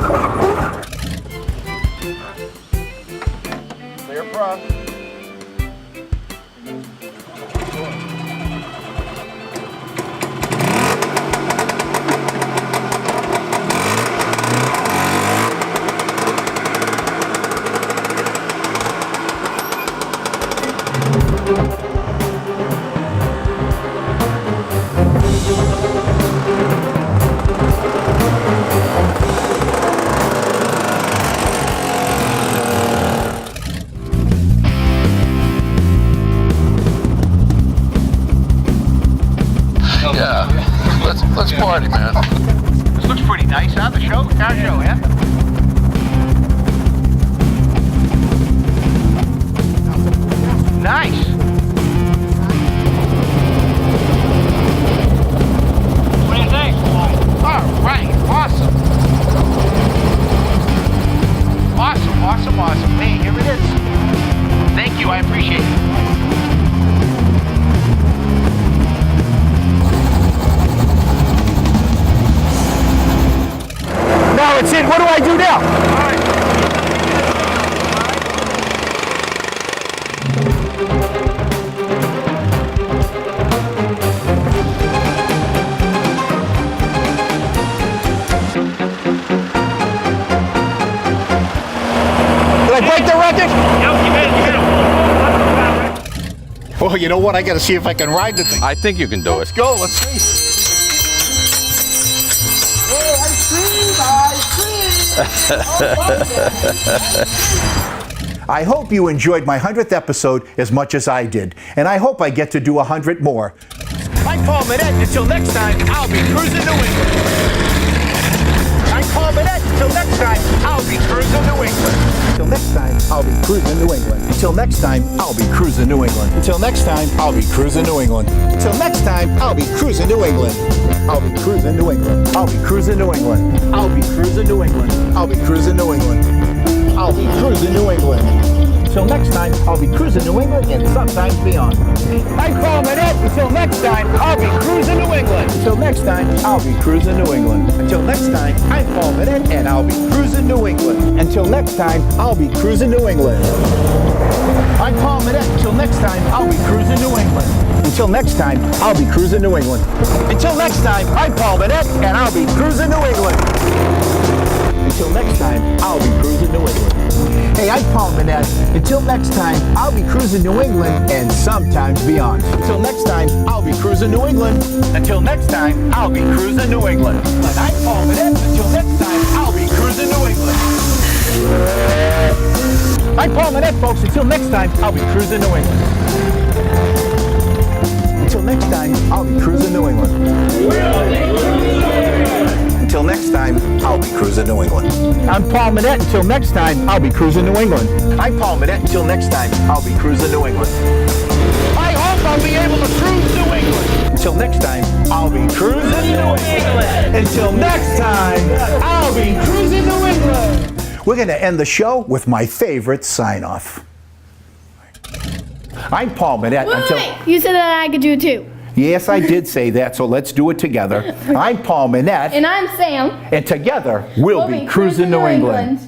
Clear front. Let's party, man. This looks pretty nice, huh? The show, car show, yeah? Nice. What do you think? All right, awesome. Awesome. Hey, here it is. Thank you, I appreciate it. Now it's in. What do I do now? Did I break the record? Yep, you made it. Well, you know what? I got to see if I can ride the thing. I think you can do it. Let's go. Let's see. I hope you enjoyed my 100th episode as much as I did, and I hope I get to do 100 more. I'm Paul Manette. Until next time, I'll be cruising New England. I'm Paul Manette. Until next time, I'll be cruising New England. Until next time, I'll be cruising New England. Until next time, I'll be cruising New England. Until next time, I'll be cruising New England. Until next time, I'll be cruising New England. I'll be cruising New England. I'll be cruising New England. I'll be cruising New England. I'll be cruising New England. I'll be cruising New England. Until next time, I'll be cruising New England and sometimes beyond. I'm Paul Manette. Until next time, I'll be cruising New England. Until next time, I'll be cruising New England. Until next time, I'm Paul Manette and I'll be cruising New England. Until next time, I'll be cruising New England. I'm Paul Manette. Until next time, I'll be cruising New England. Until next time, I'll be cruising New England. Until next time, I'm Paul Manette and I'll be cruising New England. Until next time, I'll be cruising New England. Hey, I'm Paul Manette. Until next time, I'll be cruising New England and sometimes beyond. Until next time, I'll be cruising New England. Until next time, I'll be cruising New England. I'm Paul Manette. Until next time, I'll be cruising New England. I'm Paul Manette, folks. Until next time, I'll be cruising New England. Until next time, I'll be cruising New England. Until next time, I'll be cruising New England. I'm Paul Manette. Until next time, I'll be cruising New England. I'm Paul Manette. Until next time, I'll be cruising New England. I hope I'll be able to cruise New England. Until next time, I'll be cruising New England. Until next time, I'll be cruising New England. We're going to end the show with my favorite sign-off. I'm Paul Manette. Wait. You said that I could do it too. Yes, I did say that, so let's do it together. I'm Paul Manette. And I'm Sam. And together, we'll be cruising New England.